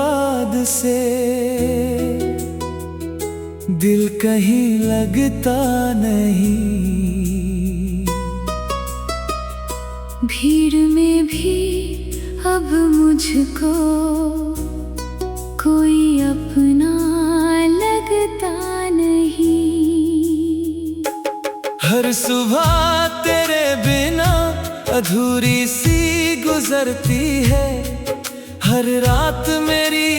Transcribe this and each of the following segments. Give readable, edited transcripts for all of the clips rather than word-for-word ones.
बाद से दिल कहीं लगता नहीं। भीड़ में भी अब मुझको कोई अपना लगता नहीं। हर सुबह तेरे बिना अधूरी सी गुजरती है। हर रात मेरी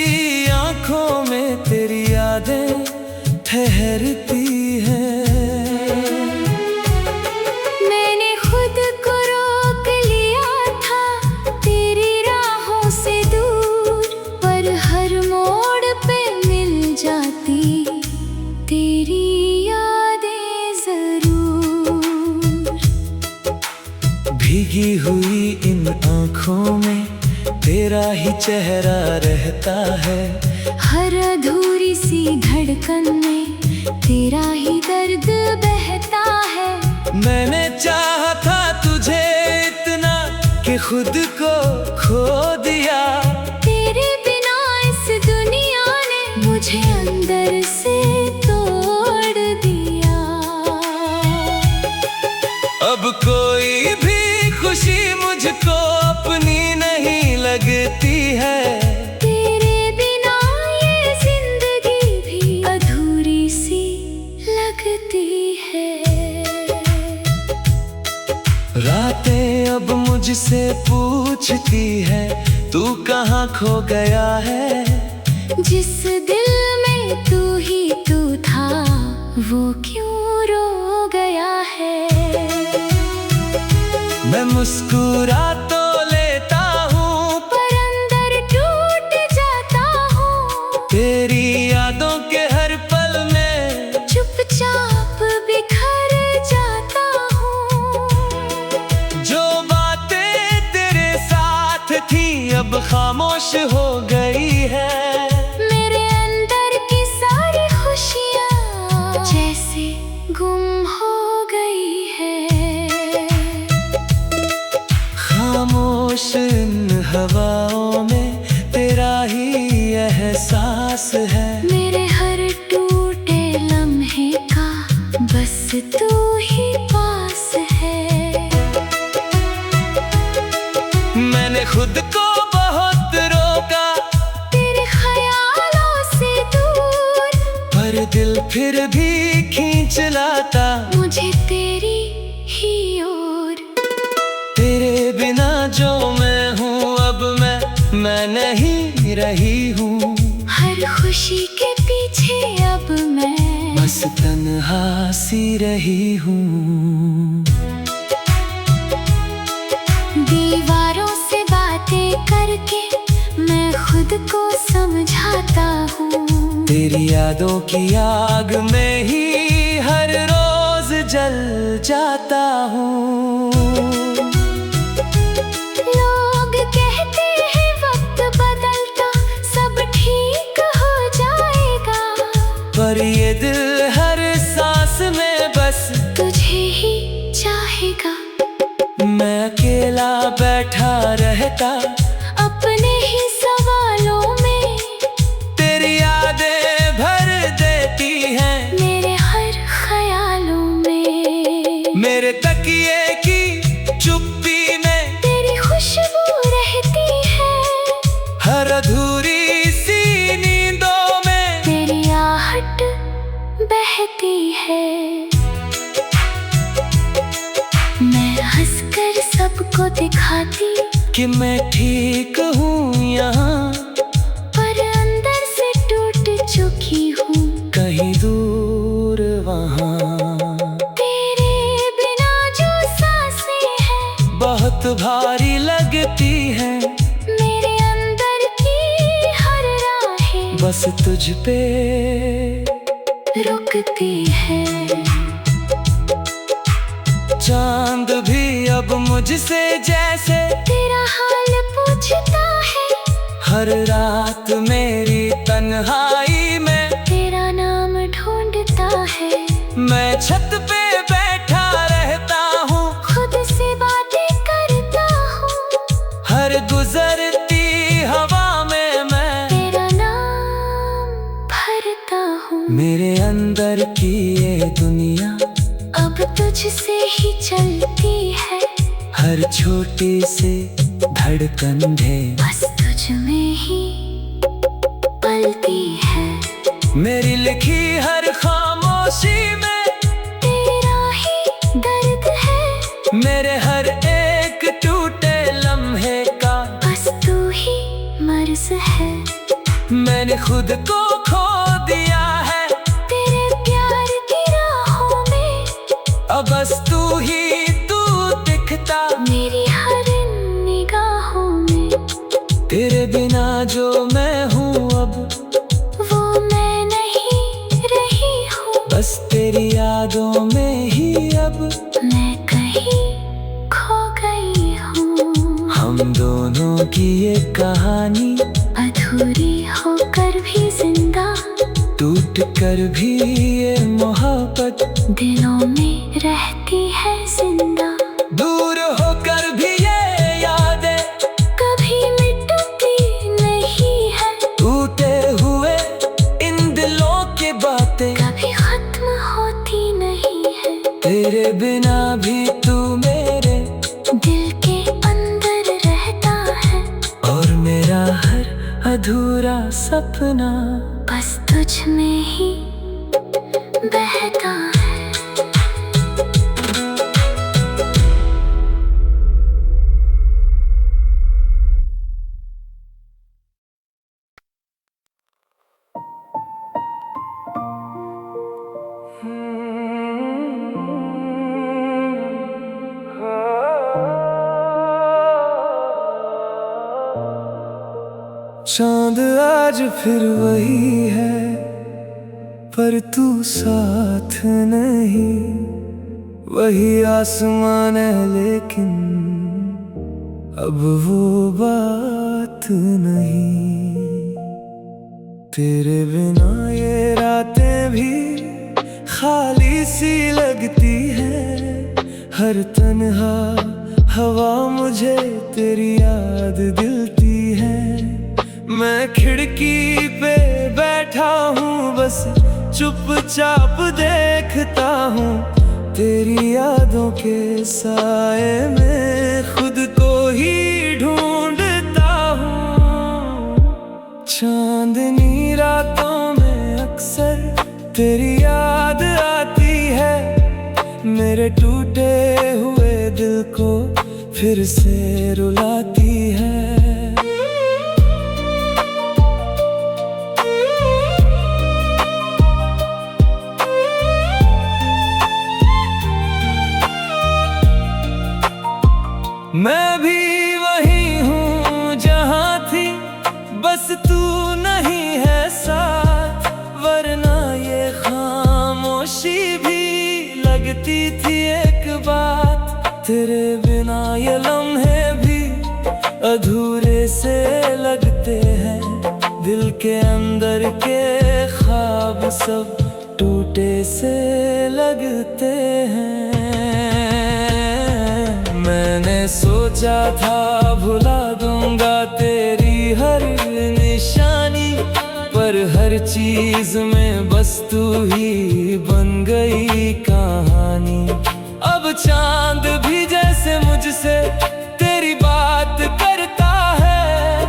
आंखों में तेरी यादें ठहरती है। मैंने खुद को रोक लिया था तेरी राहों से दूर, पर हर मोड़ पे मिल जाती तेरी यादें जरूर। भीगी हुई इन आंखों में तेरा ही चेहरा रहता है। हर अधूरी सी धड़कन में तेरा ही दर्द बहता है। मैंने चाहा था तुझे इतना कि खुद को खो दिया। तेरे बिना इस दुनिया ने मुझे अंदर से तोड़ दिया। अब कोई भी खुशी मुझको अपनी नहीं लगती है। तेरे बिना ये जिंदगी भी अधूरी सी लगती है। रातें अब मुझसे पूछती है तू कहाँ खो गया है। जिस दिल में तू ही तू था वो क्यों रो गया है। मैं मुस्कुरा तो लेता हूँ पर अंदर टूट जाता हूँ। तेरी यादों के हर पल में चुपचाप बिखर जाता हूँ। जो बातें तेरे साथ थी अब खामोश हो गई है। मेरे अंदर की सारी खुशियाँ जैसे गुम हो गई है। खामोश इन हवाओं में तेरा ही एहसास है। मेरे हर टूटे लम्हे का बस तू ही पास है। मैंने खुद को बहुत रोका तेरे ख्यालों से दूर, पर दिल फिर भी खींच लाता मुझे तेरी ही ओर। तेरे बिना जो मैं हूँ अब मैं नहीं रही हूँ। हर खुशी के पीछे अब मैं बस तन्हा सी रही हूँ। दीवारों से बातें करके मैं खुद को समझाता हूँ। तेरी यादों की आग में ही हर रोज जल जाता हूँ। लोग कहते हैं वक्त बदलता सब ठीक हो जाएगा, पर ये दिल हर सांस में बस तुझे ही चाहेगा। मैं अकेला बैठा रहता अपने ही सवालों में तेरी यादें भर देती हैं मेरे हर ख्यालों में। मेरे तकिए की चुप्पी में तेरी खुशबू रहती है। हर अधूरी सी नींदों में तेरी आहट बहती है। मैं हंसकर सबको दिखाती कि मैं ठीक हूँ यहाँ, पर अंदर से टूट चुकी हूँ कहीं दूर वहाँ। तेरे बिना जो सांसें हैं बहुत भारी लगती हैं मेरे अंदर की हर राहें बस तुझ पे रुकती है। चांद भी अब मुझसे जैसे तेरा हाल पूछता है। हर रात मेरी तन्हाई में तेरा नाम ढूंढता है। मैं छत पे बैठा रहता हूँ खुद से बातें करता हूँ। हर गुजरती हवा में मैं तेरा हूँ। मेरे अंदर की ये दुनिया अब तुझसे ही चलती है। हर छोटी सी धड़कन है बस तुझ में ही पलती है। मेरी लिखी हर खामोशी में तेरा ही दर्द है। मेरे हर एक टूटे लम्हे का बस तू ही मर्ज है। मैंने खुद को खो दिया है तेरे प्यार की राहों में। अब बस तू दिखता मेरी हर निगाहों में। तेरे बिना जो मैं हूँ अब वो मैं नहीं रही हूँ। बस तेरी यादों में ही अब मैं कहीं खो गई हूँ। हम दोनों की ये कहानी अधूरी होकर भी जिंदा, टूट कर भी ये मोहब्बत दिलों में रहती है जिंदा। दूर होकर भी ये यादें कभी मिटती नहीं है। टूटे हुए इन दिलों की बातें कभी खत्म होती नहीं है। तेरे बिना भी तू मेरे दिल के अंदर रहता है। और मेरा हर अधूरा सपना बस तुझ में ही बहता है। चांद आज फिर वही है पर तू साथ नहीं। वही आसमान है लेकिन अब वो बात नहीं। तेरे बिना ये रातें भी खाली सी लगती है। हर तन्हा हवा मुझे तेरी याद दिलती है। मैं खिड़की पे बैठा हूँ बस चुपचाप देखता हूँ। तेरी यादों के साए में खुद को ही ढूंढता हूँ। चांदनी रातों में अक्सर तेरी याद आती है। मेरे टूटे हुए दिल को फिर से रुलाती है। मैं भी वही हूँ जहाँ थी बस तू नहीं है साथ। वरना ये खामोशी भी लगती थी एक बात। तेरे बिना ये लम्हे भी अधूरे से लगते हैं। दिल के अंदर के ख्वाब सब टूटे से लगते हैं। मैंने सोचा था भुला दूंगा तेरी हर निशानी, पर हर चीज में बस तू ही बन गई कहानी। अब चांद भी जैसे मुझसे तेरी बात करता है।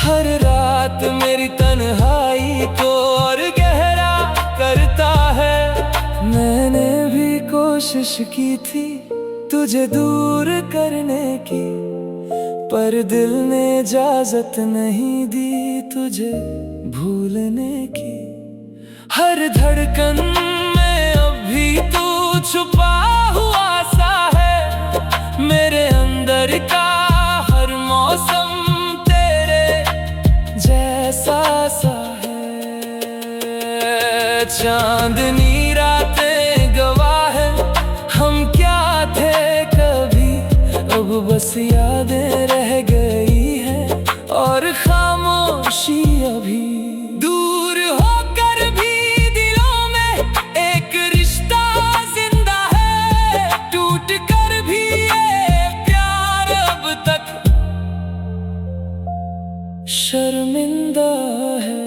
हर रात मेरी तन्हाई को और गहरा करता है। मैंने भी कोशिश की थी तुझे दूर करने की, पर दिल ने इजाजत नहीं दी तुझे भूलने की। हर धड़कन में अब भी तू छुपा हुआ सा है। मेरे अंदर का हर मौसम तेरे जैसा सा है। चांदनी रातें गवाह है हम क्या थे कभी। अब बस यादें रह गई हैं और खामोशी अभी। दूर होकर भी दिलों में एक रिश्ता जिंदा है। टूट कर भी ये प्यार अब तक शर्मिंदा है।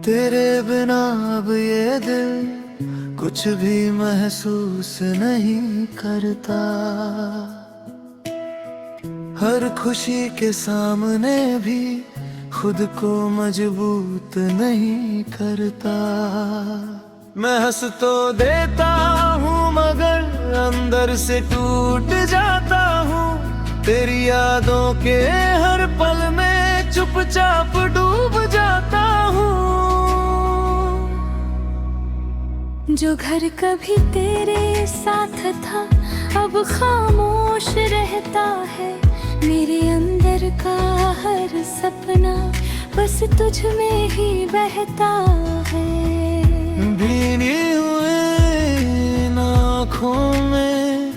तेरे बिना अब ये दिल कुछ भी महसूस नहीं करता। हर खुशी के सामने भी खुद को मजबूत नहीं करता। मैं हंस तो देता हूँ मगर अंदर से टूट जाता हूँ। तेरी यादों के हर पल में चुपचाप डूब जाता हूँ। जो घर कभी तेरे साथ था अब खामोश रहता है। मेरे अंदर का हर सपना बस तुझ में ही बहता है। भीनी हुई आँखों में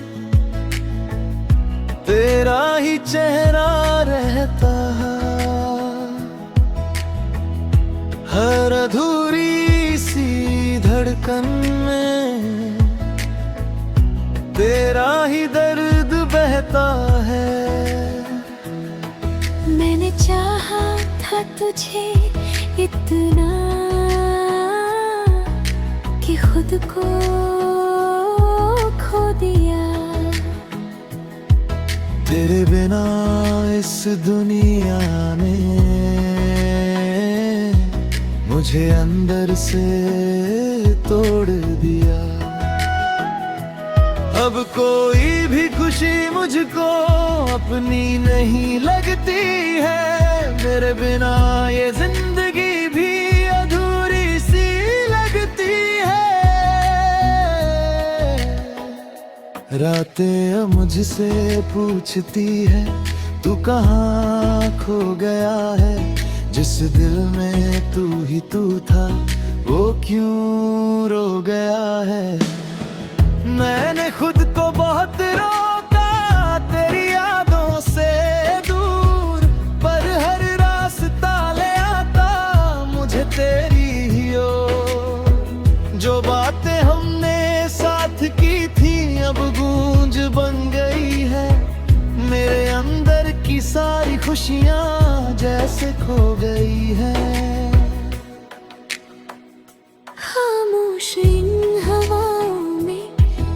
तेरा ही चेहरा रहता है। हर अधूरी सी धड़कन में तेरा ही दर्द बहता है। मैंने चाहा था तुझे इतना कि खुद को खो दिया। तेरे बिना इस दुनिया ने मुझे अंदर से तोड़ दिया। अब कोई भी खुशी मुझको अपनी नहीं लगती है। मेरे बिना ये जिंदगी भी अधूरी सी लगती है। रातें अब मुझसे पूछती है तू कहाँ खो गया है। जिस दिल में तू ही तू था वो क्यों रो गया है। मैंने खुद को बहुत रोका तेरी यादों से दूर, पर हर रास्ता ले आता मुझे तेरी ही ओर। जो बातें हमने साथ की थी अब गूंज बन गई है। मेरे अंदर की सारी खुशियाँ जैसे खो गई है। खामोश इन हवाओं में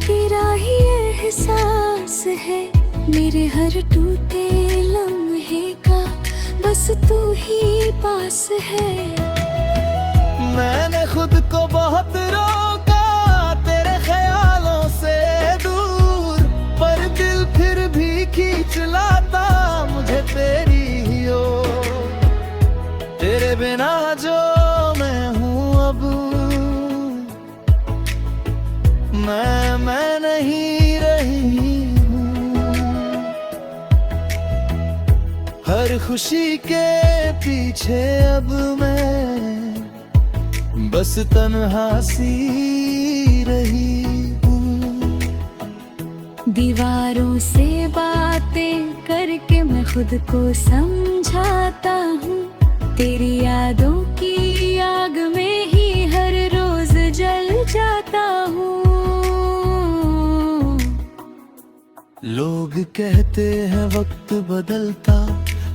तेरा ही एहसास है। मेरे हर टूटे लम्हे का बस तू ही पास है। मैंने खुद को बहुत रोका तेरे ख्यालों से दूर, पर दिल फिर भी खींच लाता मुझे तेरी ही ओर। तेरे बिना जो मैं हूँ अब मैं नहीं रही हूँ। हर खुशी के पीछे अब मैं बस तन्हा सी रही हूँ। दीवारों से बातें करके मैं खुद को समझाता हूँ। तेरी यादों की आग में ही हर रोज जल जाता हूँ। लोग कहते हैं वक्त बदलता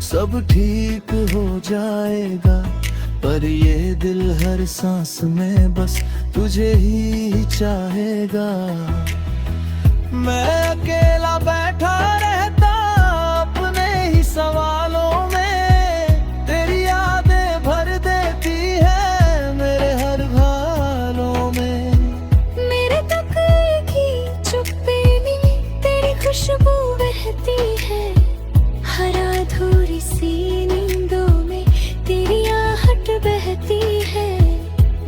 सब ठीक हो जाएगा, पर ये दिल हर सांस में बस तुझे ही चाहेगा। मैं अकेला बैठा रहता अपने ही सवालों में, तेरी यादें भर देती है मेरे हर ख्यालों में। मेरे तक की चुप्पी में तेरी खुशबू बहती है। हर अधूरी सी नींदों में तेरी आहट बहती है।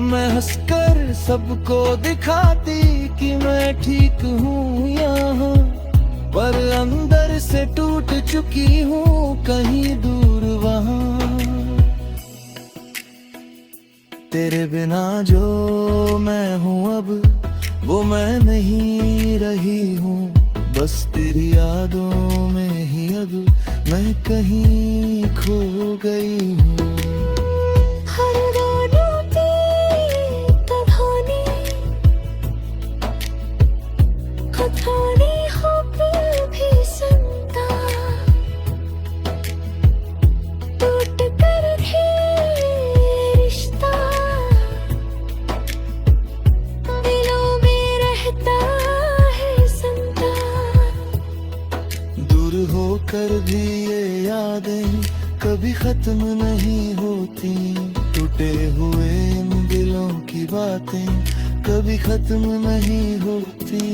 मैं हंसकर सबको दिखाती कि मैं ठीक हूँ यहाँ, पर अंदर से टूट चुकी हूँ कहीं दूर वहाँ। तेरे बिना जो मैं हूँ अब वो मैं नहीं रही हूँ। बस तेरी यादों में ही अब मैं कहीं खो गई हूँ। हर रोनों की कहानी कहानी हो फिर भी सुनता, टूट कर भी रिश्ता दूर होकर भी ये यादें कभी खत्म नहीं होती। टूटे हुए इन दिलों की बातें कभी खत्म नहीं होती।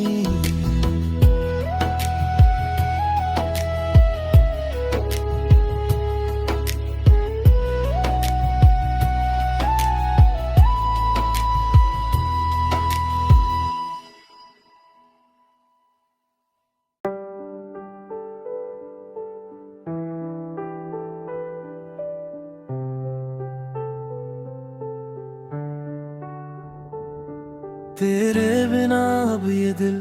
तेरे बिना अब ये दिल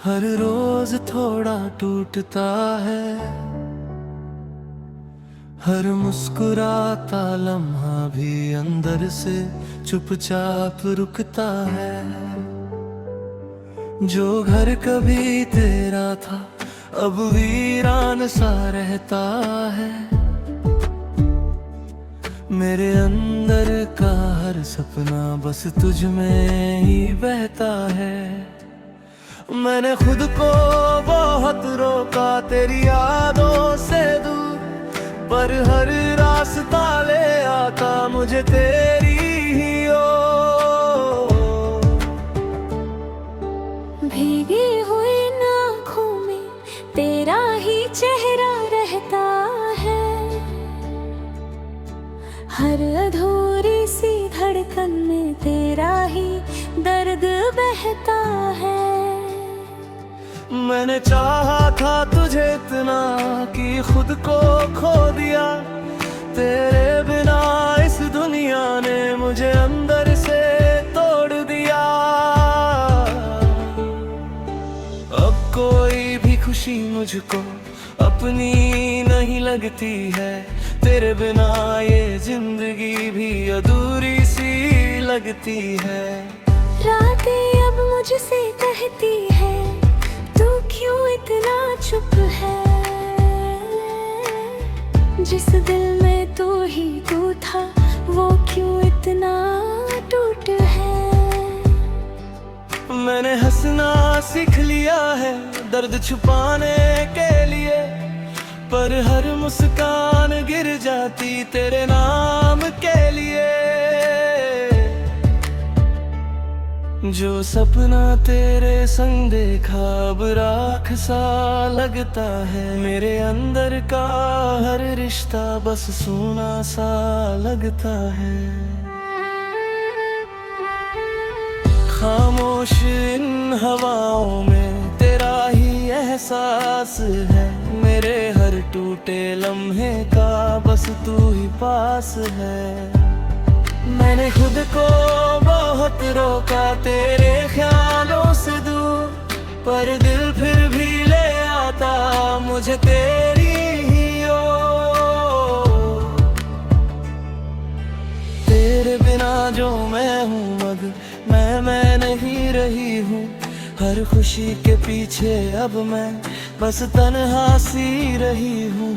हर रोज थोड़ा टूटता है। हर मुस्कुराता लम्हा भी अंदर से चुपचाप रुकता है। जो घर कभी तेरा था अब वीरान सा रहता है। मेरे अंदर का हर सपना बस तुझ में ही बहता है। मैंने खुद को बहुत रोका तेरी यादों से दूर, पर हर रास्ता ले आता मुझे तेरी ही ओर। भीगी हुई आँखों में तेरा ही चेहरा रहता है। हर अधूरी सी धड़कन में तेरा ही दर्द बहता है। मैंने चाहा था तुझे इतना कि खुद को खो दिया। तेरे बिना इस दुनिया ने मुझे अंदर से तोड़ दिया। अब कोई भी खुशी मुझको अपनी नहीं लगती है। तेरे बिना ये जिंदगी भी अधूरी सी लगती है। रातें अब मुझसे कहती है तू क्यों इतना चुप है। जिस दिल में तू ही तू था वो क्यों इतना टूट है। मैंने हंसना सीख लिया है दर्द छुपाने के लिए, पर हर मुस्कान गिर जाती तेरे नाम के लिए। जो सपना तेरे संग देखा अब राख सा लगता है। मेरे अंदर का हर रिश्ता बस सूना सा लगता है। खामोश इन हवाओं में तेरा ही एहसास है। मेरे हर टूटे लम्हे का बस तू ही पास है। मैंने खुद को बहुत रोका तेरे ख्यालों से दूर, पर दिल फिर भी ले आता मुझे तेरी ही ओर। तेरे बिना जो मैं हूँ मगर मैं नहीं रही हूँ। हर खुशी के पीछे अब मैं बस तन्हा सी रही हूँ।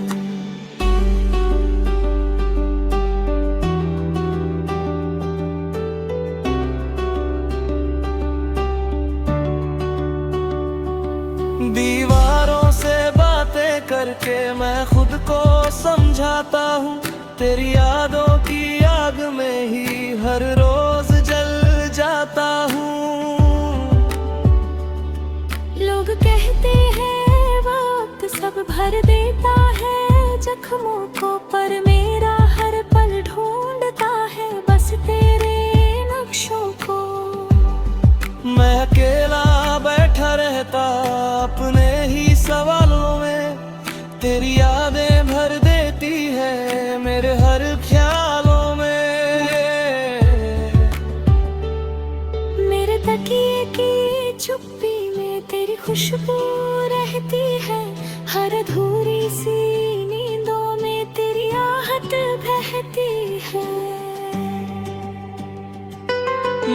दीवारों से बातें करके मैं खुद को समझाता हूँ। तेरी यादों की आग में ही हर रोज जल जाता हूँ। लोग कहते हैं वक्त सब भर देता है जख्मों को, पर मेरा हर पल ढूंढता है बस तेरे नक्शों को। मैं अकेला बैठा रहता अपने ही सवालों में, तेरी यादें भर देती है मेरे हर ख्यालों में। मेरे तकिए की चुप्पी में तेरी खुशबू रहती है। हर अधूरी सी नींदों में तेरी आहट बहती है।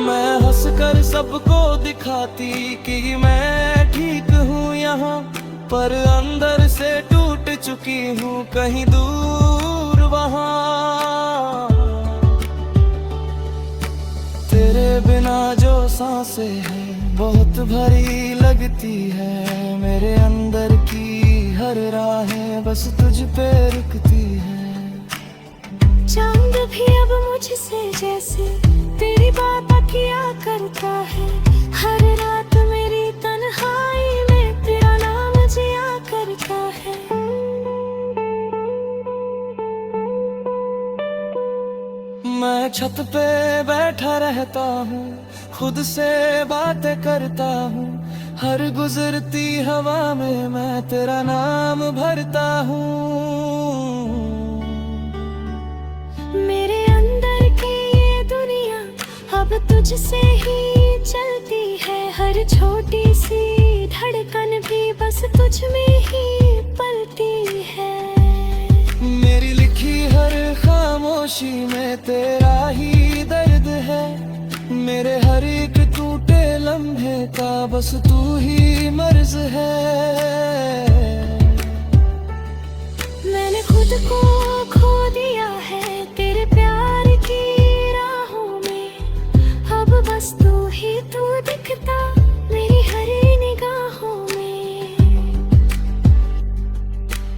मैं हंसकर सबको दिखाती कि मैं ठीक हूँ यहाँ, पर अंदर से टूट चुकी हूँ कहीं दूर वहाँ। तेरे बिना जो सांसें हैं बहुत भारी लगती है। मेरे अंदर की हर हर राहें बस तुझ पे रुकती हैं। चांद भी अब मुझसे जैसे तेरी बात किया करता है। हर रात मेरी तन्हाई में तेरा नाम जिया करता है। मैं छत पे बैठा रहता हूँ, खुद से बातें करता हूँ। हर गुजरती हवा में मैं तेरा नाम भरता हूँ। मेरे अंदर की ये दुनिया अब तुझसे ही चलती है। हर छोटी सी धड़कन भी बस तुझ में ही पलती है। मेरी लिखी हर खामोशी में तेरा ही दर्द है। मेरे हर एक टूटे लम्हे का बस तू ही मर्ज है। मैंने खुद को खो दिया है तेरे प्यार की राहों में। अब बस तू ही तू दिखता मेरी हर निगाहों में।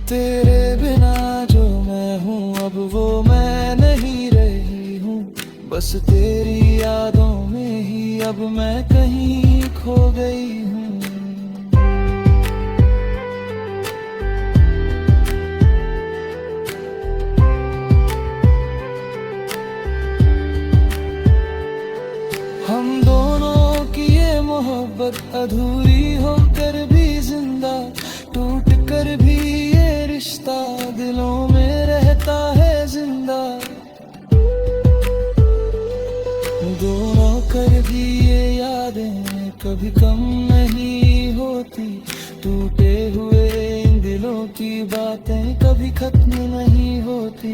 तेरे बिना जो मैं हूँ अब वो मैं नहीं रही हूँ। बस तेरी यादों में ही अब मैं कहीं खो गई हूँ। हम दोनों की ये मोहब्बत अधूरी होकर भी जिंदा, टूट कर भी ये रिश्ता दिलों में रहता है जिंदा। दोनों कर भी ये यादें कभी कम नहीं होती। टूटे हुए इन दिलों की बातें कभी खत्म नहीं होती।